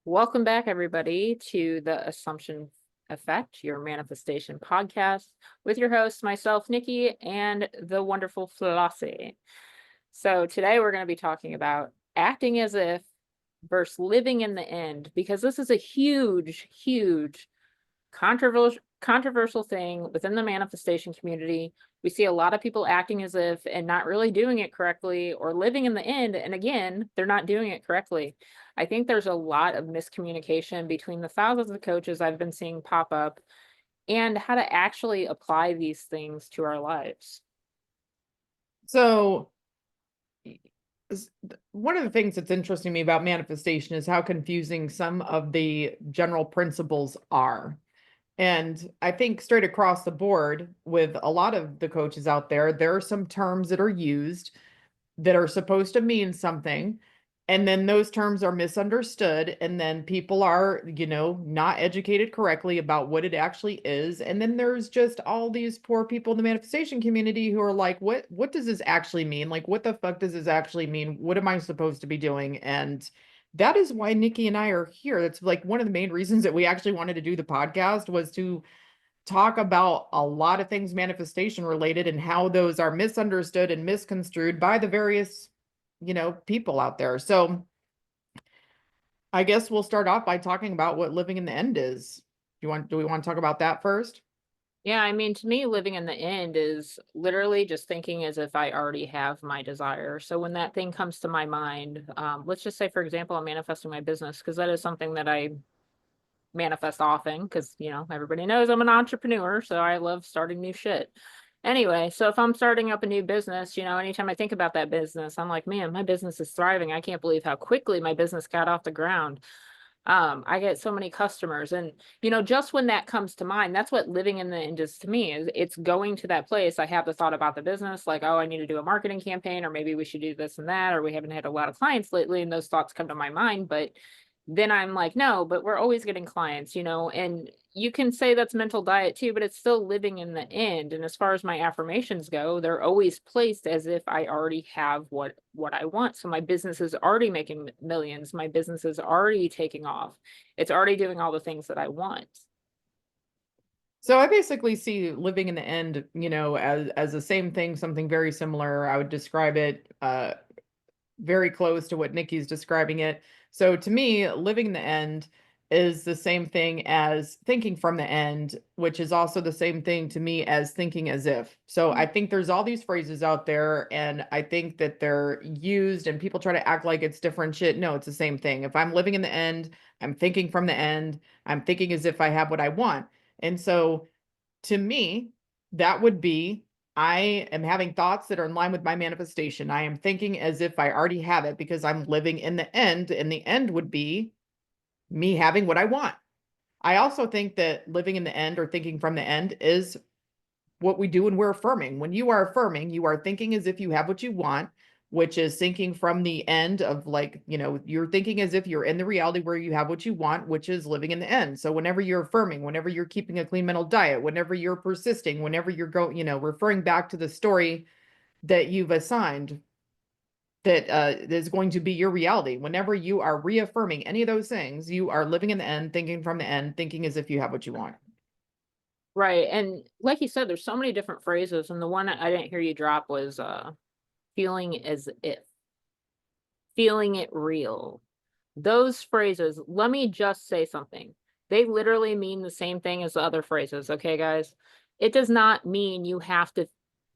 Welcome back, everybody, to the Assumption Effect, your manifestation podcast with your host, myself, Nikki, and the wonderful Flossie. So, today we're going to be talking about acting as if versus living in the end, because this is a huge controversial thing within the manifestation community. We see a lot of people acting as if and not really doing it correctly, or living in the end, and again, they're not doing it correctly. I think there's a lot of miscommunication between the thousands of coaches I've been seeing pop up and how to actually apply these things to our lives. So, one of the things that's interesting to me about manifestation is how confusing some of the general principles are. And I think straight across the board with a lot of the coaches out there are some terms that are used that are supposed to mean something, and then those terms are misunderstood, and then people are, not educated correctly about what it actually is. And then there's just all these poor people in the manifestation community who are like, what does this actually mean? Like, what the fuck does this actually mean? What am I supposed to be doing? And that is why Nikki and I are here. That's like one of the main reasons that we actually wanted to do the podcast, was to talk about a lot of things manifestation related and how those are misunderstood and misconstrued by the various, people out there. So I guess we'll start off by talking about what living in the end is. Do we want to talk about that first? Yeah, I mean, to me, living in the end is literally just thinking as if I already have my desire. So when that thing comes to my mind, let's just say, for example, I'm manifesting my business, because that is something that I manifest often, because everybody knows I'm an entrepreneur, so I love starting new shit. Anyway, so if I'm starting up a new business, anytime I think about that business, I'm like, man, my business is thriving. I can't believe how quickly my business got off the ground. I get so many customers, and just when that comes to mind, that's what living in the end is to me. Is it's going to that place. I have the thought about the business, like, oh, I need to do a marketing campaign, or maybe we should do this and that, or we haven't had a lot of clients lately, and those thoughts come to my mind. But then I'm like, no, but we're always getting clients, and you can say that's mental diet too, but it's still living in the end. And as far as my affirmations go, they're always placed as if I already have what I want. So my business is already making millions. My business is already taking off. It's already doing all the things that I want. So I basically see living in the end, as the same thing, something very similar. I would describe it very close to what Nikki's describing it. So to me, living in the end is the same thing as thinking from the end, which is also the same thing to me as thinking as if. So I think there's all these phrases out there, and I think that they're used and people try to act like it's different shit. No, it's the same thing. If I'm living in the end, I'm thinking from the end, I'm thinking as if I have what I want. And so to me, that would be, I am having thoughts that are in line with my manifestation. I am thinking as if I already have it because I'm living in the end, and the end would be me having what I want. I also think that living in the end or thinking from the end is what we do when we're affirming. When you are affirming, you are thinking as if you have what you want, which is thinking from the end of, like, you're thinking as if you're in the reality where you have what you want, which is living in the end. So whenever you're affirming, whenever you're keeping a clean mental diet, whenever you're persisting, whenever you're going, referring back to the story that you've assigned that is going to be your reality. Whenever you are reaffirming any of those things, you are living in the end, thinking from the end, thinking as if you have what you want. Right. And like you said, there's so many different phrases. And the one I didn't hear you drop was feeling as if, feeling it real. Those phrases, let me just say something. They literally mean the same thing as the other phrases, okay, guys? It does not mean you have to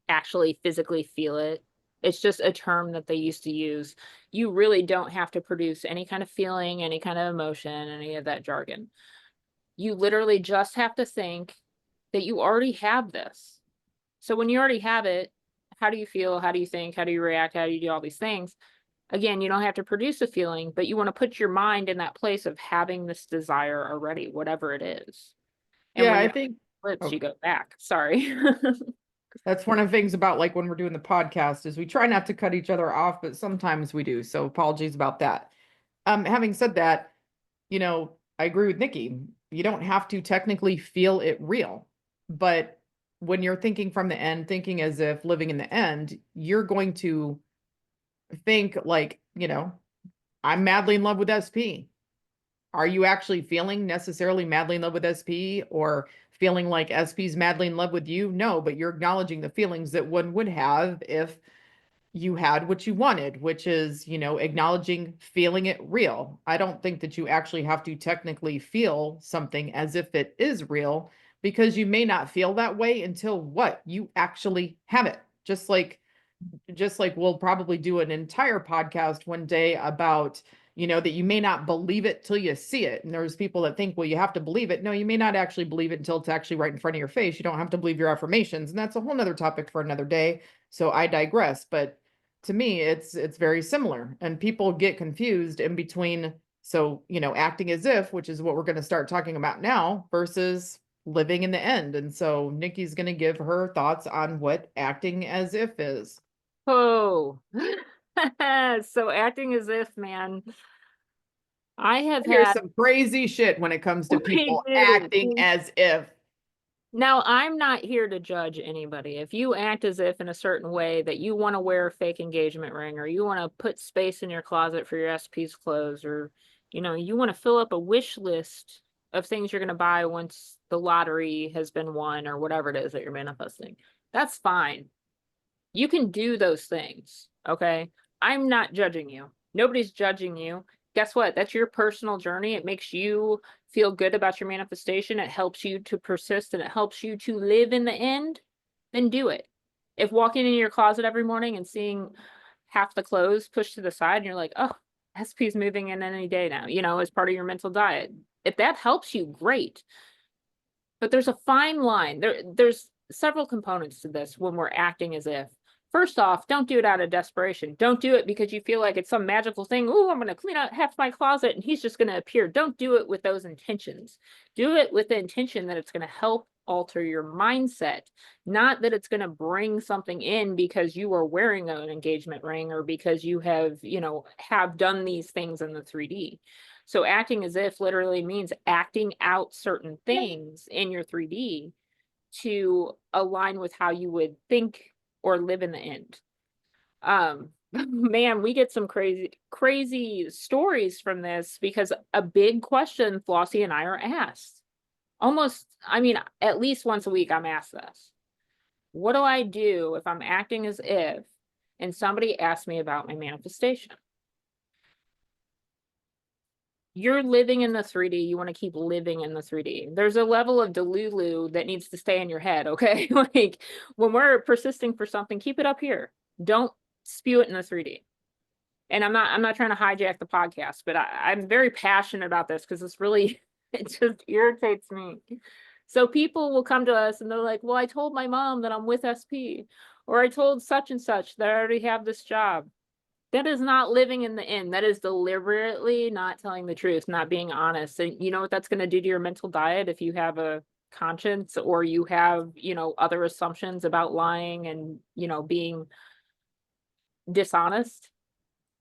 actually physically feel it. It's just a term that they used to use. You really don't have to produce any kind of feeling, any kind of emotion, any of that jargon. You literally just have to think that you already have this. So when you already have it, how do you feel? How do you think? How do you react? How do you do all these things? Again, you don't have to produce a feeling, but you want to put your mind in that place of having this desire already, whatever it is. And Yeah, when I your think lips, oh, you go back. Sorry. that's one of the things about, like, when we're doing the podcast, is we try not to cut each other off, but sometimes we do. So apologies about that. Having said that, I agree with Nikki. You don't have to technically feel it real, but when you're thinking from the end, thinking as if living in the end, you're going to think like, I'm madly in love with SP. Are you actually feeling necessarily madly in love with SP or feeling like SP's madly in love with you? No, but you're acknowledging the feelings that one would have if you had what you wanted, which is, acknowledging feeling it real. I don't think that you actually have to technically feel something as if it is real because you may not feel that way until what? You actually have it. Just like we'll probably do an entire podcast one day about that you may not believe it till you see it, and there's people that think, well, you have to believe it. No, you may not actually believe it until it's actually right in front of your face. You don't have to believe your affirmations, and that's a whole nother topic for another day, so I digress. But to me, it's very similar, and people get confused in between. So acting as if, which is what we're going to start talking about now, versus living in the end. And so Nikki's going to give her thoughts on what acting as if is. Oh, so acting as if, man, I have Here's had, some crazy shit when it comes to we people do. acting as if. Now, I'm not here to judge anybody. If you act as if in a certain way that you want to wear a fake engagement ring, or you want to put space in your closet for your SP's clothes, or you want to fill up a wish list of things you're going to buy once the lottery has been won, or whatever it is that you're manifesting, that's fine. You can do those things, okay? I'm not judging you. Nobody's judging you. Guess what? That's your personal journey. It makes you feel good about your manifestation. It helps you to persist and it helps you to live in the end. Then do it. If walking in your closet every morning and seeing half the clothes pushed to the side and you're like, oh, SP's moving in any day now, as part of your mental diet. If that helps you, great. But there's a fine line. There's several components to this when we're acting as if. First off, don't do it out of desperation. Don't do it because you feel like it's some magical thing. Oh, I'm going to clean out half my closet and he's just going to appear. Don't do it with those intentions. Do it with the intention that it's going to help alter your mindset, not that it's going to bring something in because you are wearing an engagement ring or because you have done these things in the 3D. So acting as if literally means acting out certain things in your 3D to align with how you would think or live in the end. Man, we get some crazy stories from this because a big question Flossie and I are asked. Almost, I mean, at least once a week I'm asked this. What do I do if I'm acting as if and somebody asks me about my manifestation? You're living in the 3D, you want to keep living in the 3D. There's a level of delulu that needs to stay in your head, okay? Like when we're persisting for something, keep it up here. Don't spew it in the 3D. And I'm not trying to hijack the podcast, but I'm very passionate about this because it's really it just irritates me. So people will come to us and they're like, well, I told my mom that I'm with SP, or I told such and such that I already have this job. That is not living in the end. That is deliberately not telling the truth, not being honest. And you know what that's going to do to your mental diet if you have a conscience or you have, other assumptions about lying and, being dishonest?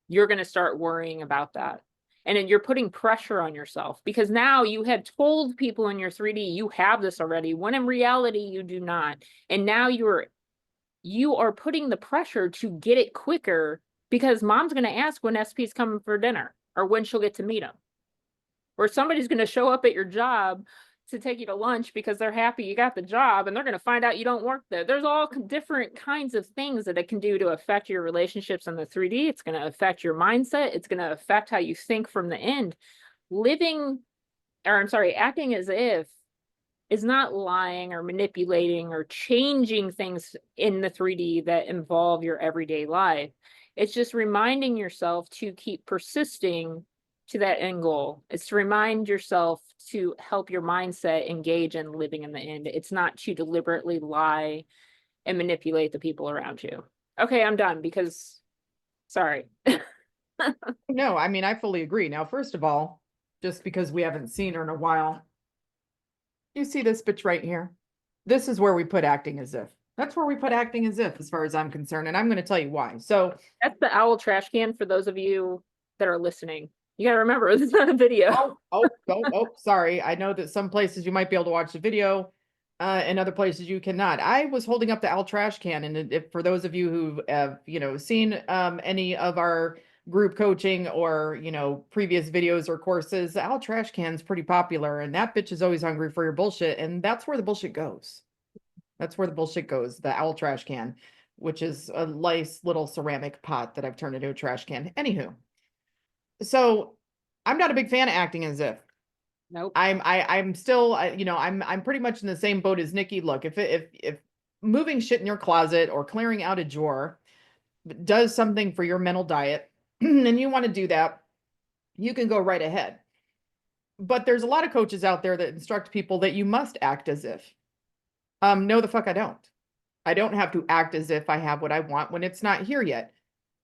You're going to start worrying about that. And then you're putting pressure on yourself because now you had told people in your 3D you have this already, when in reality you do not. And now you are putting the pressure to get it quicker because mom's going to ask when SP's coming for dinner or when she'll get to meet him. Or somebody's going to show up at your job to take you to lunch because they're happy you got the job and they're going to find out you don't work there. There's all different kinds of things that it can do to affect your relationships in the 3D. It's going to affect your mindset. It's going to affect how you think from the end. Acting as if is not lying or manipulating or changing things in the 3D that involve your everyday life. It's just reminding yourself to keep persisting to that end goal. It's to remind yourself to help your mindset engage in living in the end. It's not to deliberately lie and manipulate the people around you. Okay, I'm done because, sorry. No, I mean, I fully agree. Now, first of all, just because we haven't seen her in a while, you see this bitch right here? This is where we put acting as if. That's where we put acting as if, as far as I'm concerned. And I'm going to tell you why. So, That's the owl trash can for those of you that are listening. You got to remember, this is not a video. sorry. I know that some places you might be able to watch the video, and other places you cannot. I was holding up the owl trash can, and if for those of you who have, seen any of our group coaching or, previous videos or courses, the owl trash can's pretty popular and that bitch is always hungry for your bullshit. And that's where the bullshit goes. That's where the bullshit goes, the owl trash can, which is a nice little ceramic pot that I've turned into a trash can. Anywho, so I'm not a big fan of acting as if. Nope. I'm still, I'm pretty much in the same boat as Nikki. Look, if moving shit in your closet or clearing out a drawer does something for your mental diet and you want to do that, you can go right ahead. But there's a lot of coaches out there that instruct people that you must act as if. No, the fuck I don't. I don't have to act as if I have what I want when it's not here yet.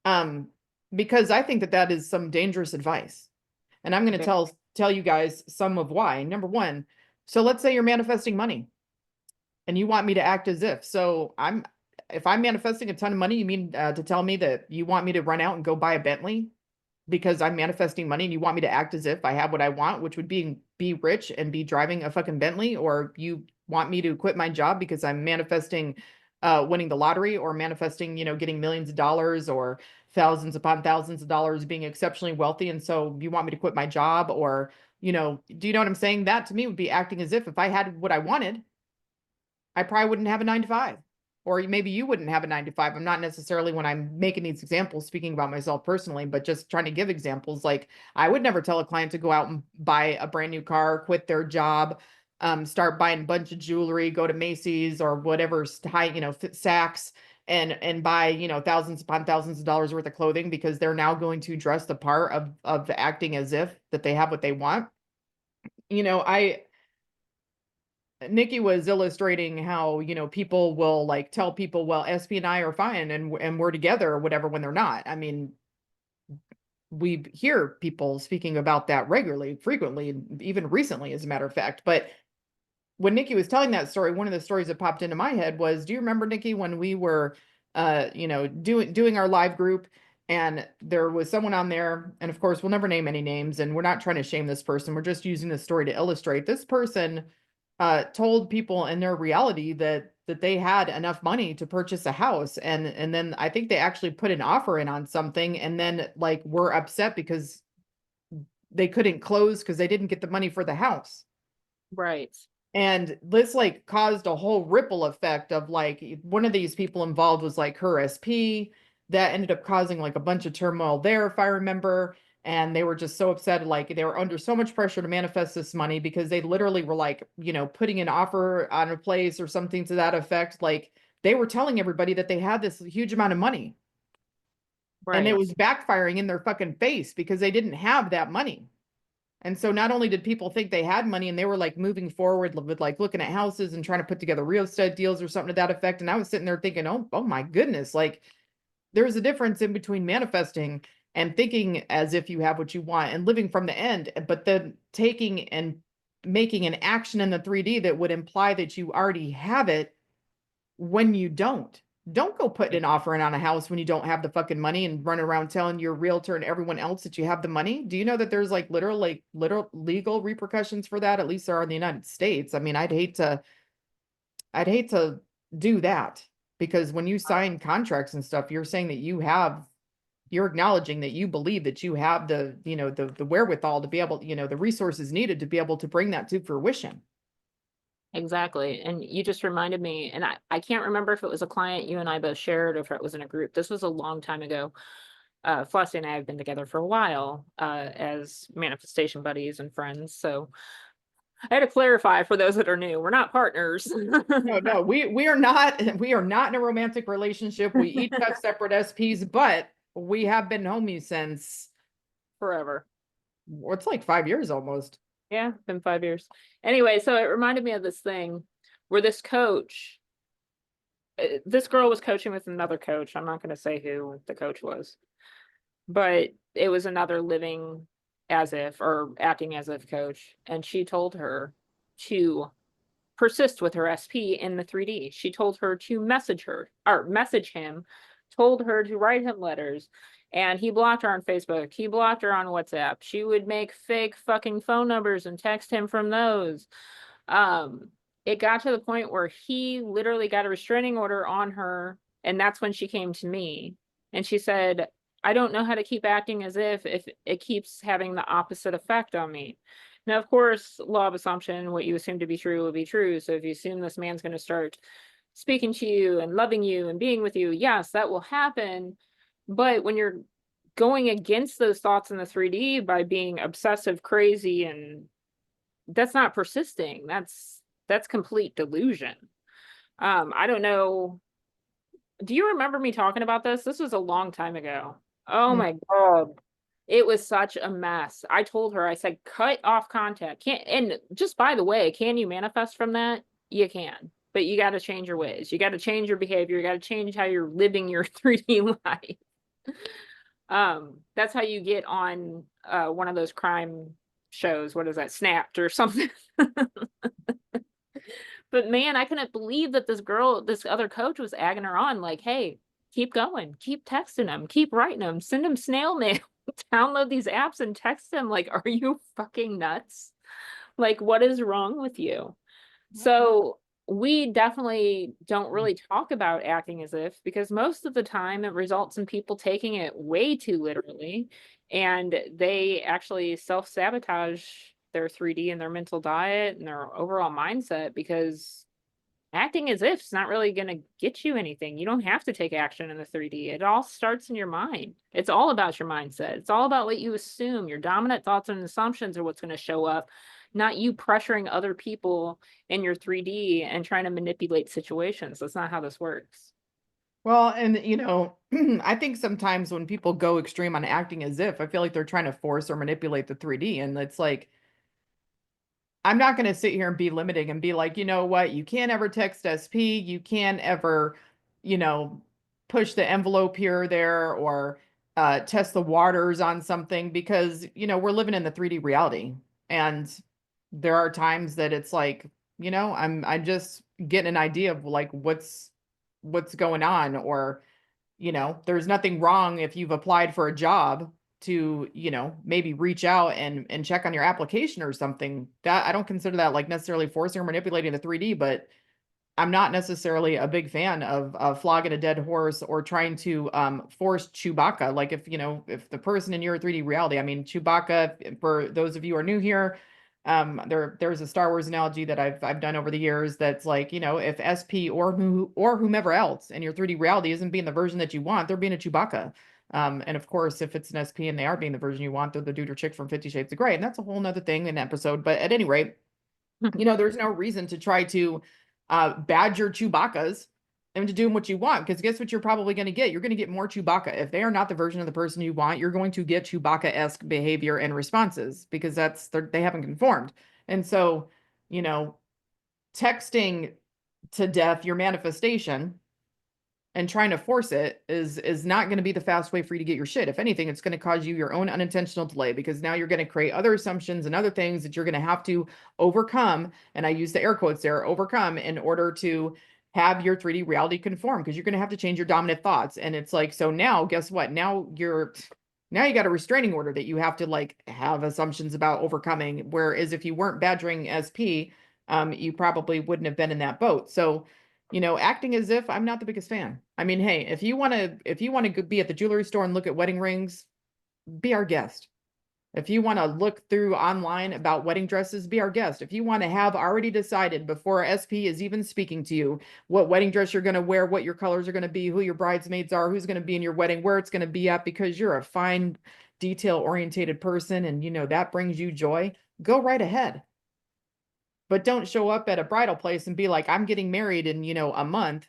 Um, because I think that that is some dangerous advice. And I'm going to tell you guys some of why. Number one, so let's say you're manifesting money and you want me to act as if. So if I'm manifesting a ton of money, you mean to tell me that you want me to run out and go buy a Bentley because I'm manifesting money and you want me to act as if I have what I want, which would be rich and be driving a fucking Bentley, or you want me to quit my job because I'm manifesting winning the lottery or manifesting, getting millions of dollars or thousands upon thousands of dollars, being exceptionally wealthy. And so you want me to quit my job or, do you know what I'm saying? That to me would be acting as if I had what I wanted, I probably wouldn't have a 9 to 5. Or maybe you wouldn't have a 9 to 5. I'm not necessarily, when I'm making these examples, speaking about myself personally, but just trying to give examples. Like I would never tell a client to go out and buy a brand new car, quit their job, start buying a bunch of jewelry, go to Macy's or whatever high, Saks and buy, thousands upon thousands of dollars worth of clothing because they're now going to dress the part of acting as if that they have what they want. I Nikki was illustrating how, people will like tell people, well, SP and I are fine and we're together or whatever when they're not. I mean, we hear people speaking about that regularly, frequently, even recently, as a matter of fact. But when Nikki was telling that story, one of the stories that popped into my head was, do you remember, Nikki, when we were doing our live group and there was someone on there, and of course we'll never name any names, and we're not trying to shame this person. We're just using this story to illustrate this person told people in their reality that they had enough money to purchase a house, and then I think they actually put an offer in on something, and then like were upset because they couldn't close because they didn't get the money for the house. Right. And this like caused a whole ripple effect of like one of these people involved was like her SP that ended up causing like a bunch of turmoil there, if I remember. And they were just so upset, like they were under so much pressure to manifest this money because they literally were like, putting an offer on a place or something to that effect. Like they were telling everybody that they had this huge amount of money and it Right. was backfiring in their fucking face because they didn't have that money. And so not only did people think they had money and they were like moving forward with like looking at houses and trying to put together real estate deals or something to that effect. And I was sitting there thinking, oh my goodness, like there's a difference in between manifesting and thinking as if you have what you want and living from the end, but then taking and making an action in the 3D that would imply that you already have it when you don't. Don't go putting Right. an offer in on a house when you don't have the fucking money and run around telling your realtor and everyone else that you have the money. Do you know that there's like literal legal repercussions for that? At least there are in the United States. I mean, I'd hate to do that because when you sign contracts and stuff, you're saying that you're acknowledging that you believe that you have the wherewithal to be able, the resources needed to be able to bring that to fruition. Exactly. And you just reminded me, and I can't remember if it was a client you and I both shared or if it was in a group. This was a long time ago. Flossie and I have been together for a while as manifestation buddies and friends. So I had to clarify for those that are new, we're not partners. No, no, we are not we are not in a romantic relationship. We each have separate SPs, but we have been homies since Forever. it's like 5 years almost. Yeah, been 5 years. Anyway, so it reminded me of this thing where this girl was coaching with another coach. I'm not going to say who the coach was, but it was another living as if or acting as if coach. And she told her to persist with her SP in the 3D. She told her to message her or message him, told her to write him letters. And he blocked her on Facebook. He blocked her on WhatsApp. She would make fake fucking phone numbers and text him from those. Um, it got to the point where he literally got a restraining order on her. And that's when she came to me. And she said, I don't know how to keep acting as if it keeps having the opposite effect on me. Now, of course, law of assumption, what you assume to be true will be true. So if you assume this man's going to start speaking to you and loving you and being with you, yes, that will happen. But when you're going against those thoughts in the 3D by being obsessive, crazy, and that's not persisting. That's complete delusion. I don't know. Do you remember me talking about this? This was a long time ago. Oh Mm. my God. It was such a mess. I told her, I said, cut off contact. Can't, and just by the way, can you manifest from that? You can, but you got to change your ways. You got to change your behavior. You got to change how you're living your 3D life. That's how you get on one of those crime shows. What is that? Snapped or something. But man, I couldn't believe that this other coach was egging her on, like, hey, keep going, keep texting them, keep writing them, send them snail mail, download these apps and text them. Like, are you fucking nuts? Like, what is wrong with you? So we definitely don't really talk about acting as if, because most of the time it results in people taking it way too literally, and they actually self-sabotage their 3D and their mental diet and their overall mindset, because acting as if it's not really going to get you anything. You don't have to take action in the 3D. It all starts in your mind. It's all about your mindset. It's all about what you assume. Your dominant thoughts and assumptions are what's going to show up, not you pressuring other people in your 3D and trying to manipulate situations. That's not how this works. Well, and I think sometimes when people go extreme on acting as if, I feel like they're trying to force or manipulate the 3D. And it's like, I'm not going to sit here and be limiting and be like, you know what, you can't ever text SP, you can't ever, you know, push the envelope here or there, or test the waters on something, because, we're living in the 3D reality. And there are times that it's like, I'm just getting an idea of like what's going on, or there's nothing wrong if you've applied for a job to, maybe reach out and check on your application or something. That I don't consider that like necessarily forcing or manipulating the 3D, but I'm not necessarily a big fan of flogging a dead horse or trying to force Chewbacca. Like if the person in your 3D reality, I mean, Chewbacca, for those of you who are new here, there's a Star Wars analogy that I've done over the years that's like, if SP or whomever else in your 3D reality isn't being the version that you want, they're being a Chewbacca. And of course, if it's an SP and they are being the version you want, they're the dude or chick from 50 Shades of Grey. And that's a whole nother thing in an episode. But at any rate, there's no reason to try to badger Chewbaccas into doing what you want, because guess what you're probably going to get? You're going to get more Chewbacca. If they are not the version of the person you want, you're going to get Chewbacca-esque behavior and responses, because they haven't conformed. And so, you know, texting to death your manifestation and trying to force it is not going to be the fast way for you to get your shit. If anything, it's going to cause you your own unintentional delay, because now you're going to create other assumptions and other things that you're going to have to overcome. And I use the air quotes there, overcome, in order to have your 3D reality conform, because you're going to have to change your dominant thoughts. And it's like, so now guess what? Now you got a restraining order that you have to like have assumptions about overcoming. Whereas if you weren't badgering SP, you probably wouldn't have been in that boat. So acting as if, I'm not the biggest fan. I mean, hey, if you want to be at the jewelry store and look at wedding rings, be our guest. If you want to look through online about wedding dresses, be our guest. If you want to have already decided before SP is even speaking to you what wedding dress you're going to wear, what your colors are going to be, who your bridesmaids are, who's going to be in your wedding, where it's going to be at, because you're a fine, detail-oriented person and that brings you joy, go right ahead. But don't show up at a bridal place and be like, I'm getting married in, a month.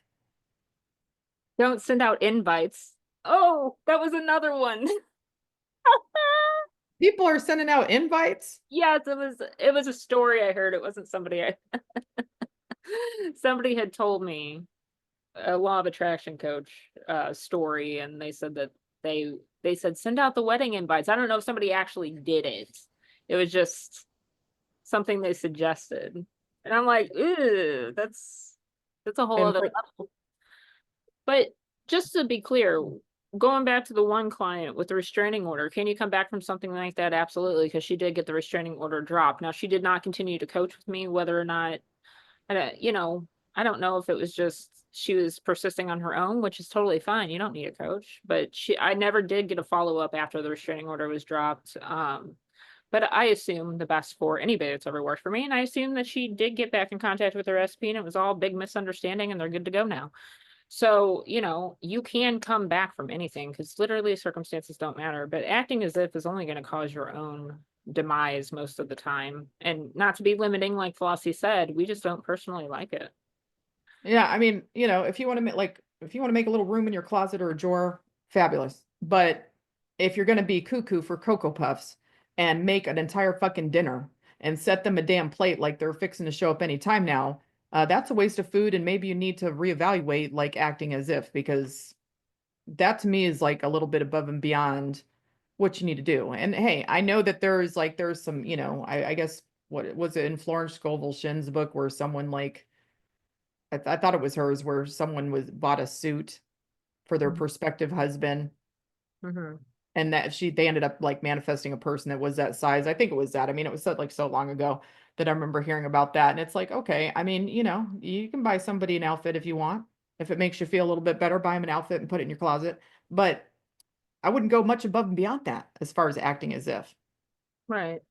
Don't send out invites. Oh, that was another one. People are sending out invites. Yes, it was a story I heard. It wasn't somebody I somebody had told me, a law of attraction coach story, and they said that they said send out the wedding invites. I don't know if somebody actually did it. It was just something they suggested. And I'm like, ooh, that's a whole And other for level. But just to be clear, going back to the one client with the restraining order, can you come back from something like that? Absolutely, because she did get the restraining order dropped. Now, she did not continue to coach with me, whether or not, I don't know if it was just she was persisting on her own, which is totally fine. You don't need a coach. But I never did get a follow up after the restraining order was dropped. But I assume the best for anybody that's ever worked for me. And I assume that she did get back in contact with her SP and it was all a big misunderstanding and they're good to go now. So, you can come back from anything because literally circumstances don't matter. But acting as if is only going to cause your own demise most of the time. And not to be limiting, like Flossie said, we just don't personally like it. Yeah, I mean, if you want to make if you want to make a little room in your closet or a drawer, fabulous. But if you're going to be cuckoo for Cocoa Puffs and make an entire fucking dinner and set them a damn plate like they're fixing to show up anytime now, that's a waste of food. And maybe you need to reevaluate like acting as if, because that to me is like a little bit above and beyond what you need to do. And hey, I know that there's some, I guess what was it in Florence Scovel Shin's book where someone like I thought it was hers where someone was bought a suit for their prospective husband Mm-hmm. and that they ended up like manifesting a person that was that size. I think it was that. I mean, it was like so long ago that I remember hearing about that. And it's like, okay, I mean, you can buy somebody an outfit if you want. If it makes you feel a little bit better, buy them an outfit and put it in your closet. But I wouldn't go much above and beyond that as far as acting as if. Right.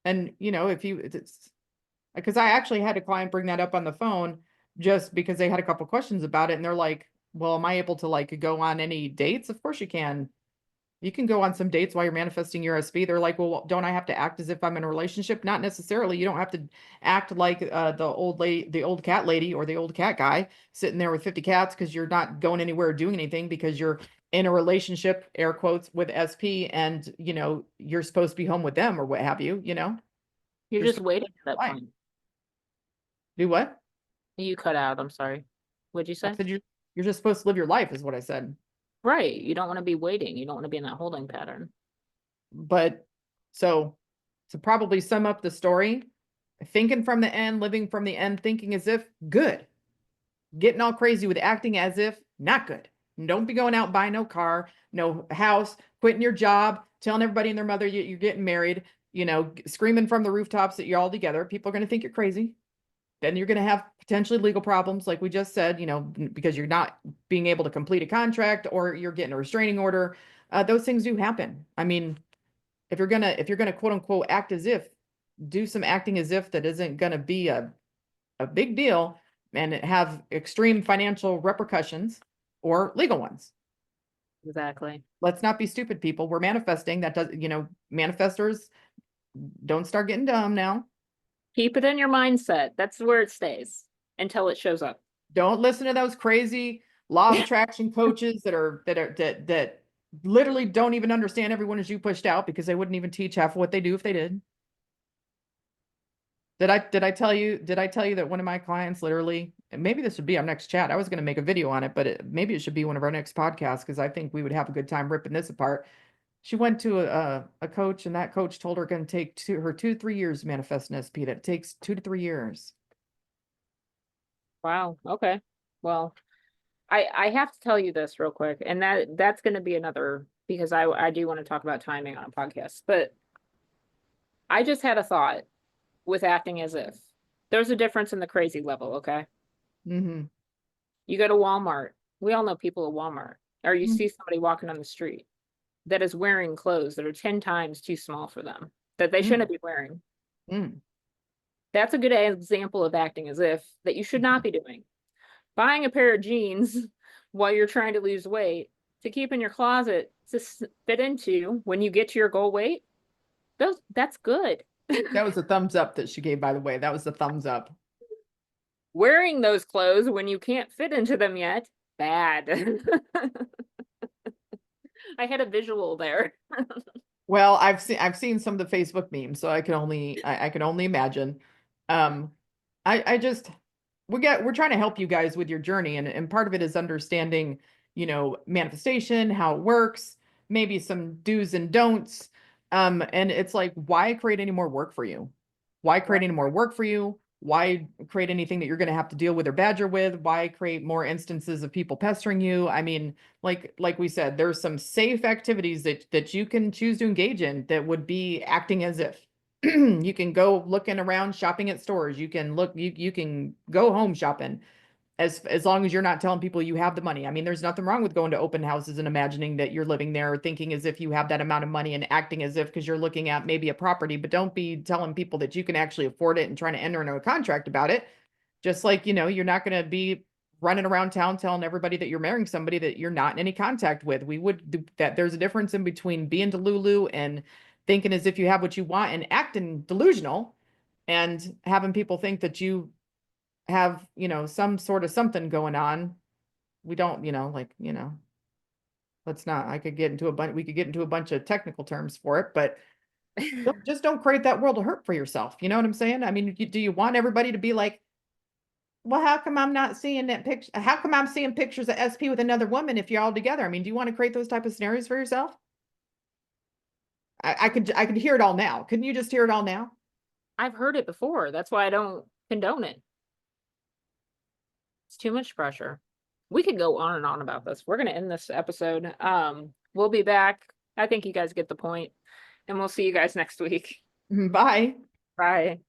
And if it's because I actually had a client bring that up on the phone just because they had a couple questions about it, and they're like, "Well, am I able to like go on any dates?" Of course you can. You can go on some dates while you're manifesting your SP. They're like, "Well, don't I have to act as if I'm in a relationship?" Not necessarily. You don't have to act like the old cat lady or the old cat guy sitting there with 50 cats because you're not going anywhere or doing anything because you're in a relationship, air quotes, with SP, and you're supposed to be home with them or what have you. You're You're just supposed waiting at to that life. point. Do what? You cut out. I'm sorry. What'd you I say? said you're just supposed to live your life, is what I said. Right. You don't want to be waiting. You don't want to be in that holding pattern. But so to probably sum up the story, thinking from the end, living from the end, thinking as if good, getting all crazy with acting as if not good. Don't be going out buying no car, no house, quitting your job, telling everybody and their mother you're getting married, screaming from the rooftops that you're all together. People are going to think you're crazy. Then you're going to have potentially legal problems, like we just said, because you're not being able to complete a contract or you're getting a restraining order. Those things do happen. I mean, if you're gonna quote unquote act as if, do some acting as if that isn't gonna be a big deal and have extreme financial repercussions or legal ones. Exactly. Let's not be stupid, people. We're manifesting. That does, manifestors don't start getting dumb now. Keep it in your mindset. That's where it stays until it shows up. Don't listen to those crazy law of attraction coaches that literally don't even understand everyone as you pushed out because they wouldn't even teach half of what they do if they did. Did I tell you that one of my clients literally, and maybe this would be our next chat. I was going to make a video on it, but maybe it should be one of our next podcasts because I think we would have a good time ripping this apart. She went to a coach and that coach told her going to take her 2 to 3 years to manifest an SP. That it takes 2 to 3 years. Wow. Okay. Well, I have to tell you this real quick, and that's going to be another because I do want to talk about timing on a podcast. But I just had a thought with acting as if there's a difference in the crazy level. Okay, Mm-hmm. you go to Walmart. We all know people at Walmart, or you see somebody walking on the street that is wearing clothes that are 10 times too small for them that they Mm-hmm. shouldn't be wearing. Mm-hmm. That's a good example of acting as if that you should not be doing. Buying a pair of jeans while you're trying to lose weight to keep in your closet to fit into when you get to your goal weight, that's good. That was a thumbs up that she gave, by the way. That was the thumbs up. Wearing those clothes when you can't fit into them yet, bad. I had a visual there. Well, I've seen some of the Facebook memes, so I can only imagine. Um, I just we're trying to help you guys with your journey, and part of it is understanding, manifestation, how it works, maybe some do's and don'ts. And it's like, why create any more work for you? Why create Right. any more work for you? Why create anything that you're going to have to deal with or badger with? Why create more instances of people pestering you? I mean, like we said, there's some safe activities that you can choose to engage in that would be acting as if. You can go looking around shopping at stores. You can go home shopping. as long as you're not telling people you have the money. I mean, there's nothing wrong with going to open houses and imagining that you're living there, or thinking as if you have that amount of money and acting as if because you're looking at maybe a property, but don't be telling people that you can actually afford it and trying to enter into a contract about it. Just like, you're not going to be running around town telling everybody that you're marrying somebody that you're not in any contact with. We would do that. There's a difference in between being delulu and thinking as if you have what you want and acting delusional and having people think that you have, some sort of something going on. We don't, let's not, I could get into a bunch, we could get into a bunch of technical terms for it, but just don't create that world of hurt for yourself. You know what I'm saying? I mean, do you want everybody to be like, well, how come I'm not seeing that picture? How come I'm seeing pictures of SP with another woman if you're all together? I mean, do you want to create those type of scenarios for yourself? I could hear it all now. Couldn't you just hear it all now? I've heard it before. That's why I don't condone it. It's too much pressure. We could go on and on about this. We're going to end this episode. We'll be back. I think you guys get the point, and we'll see you guys next week. Bye. Bye.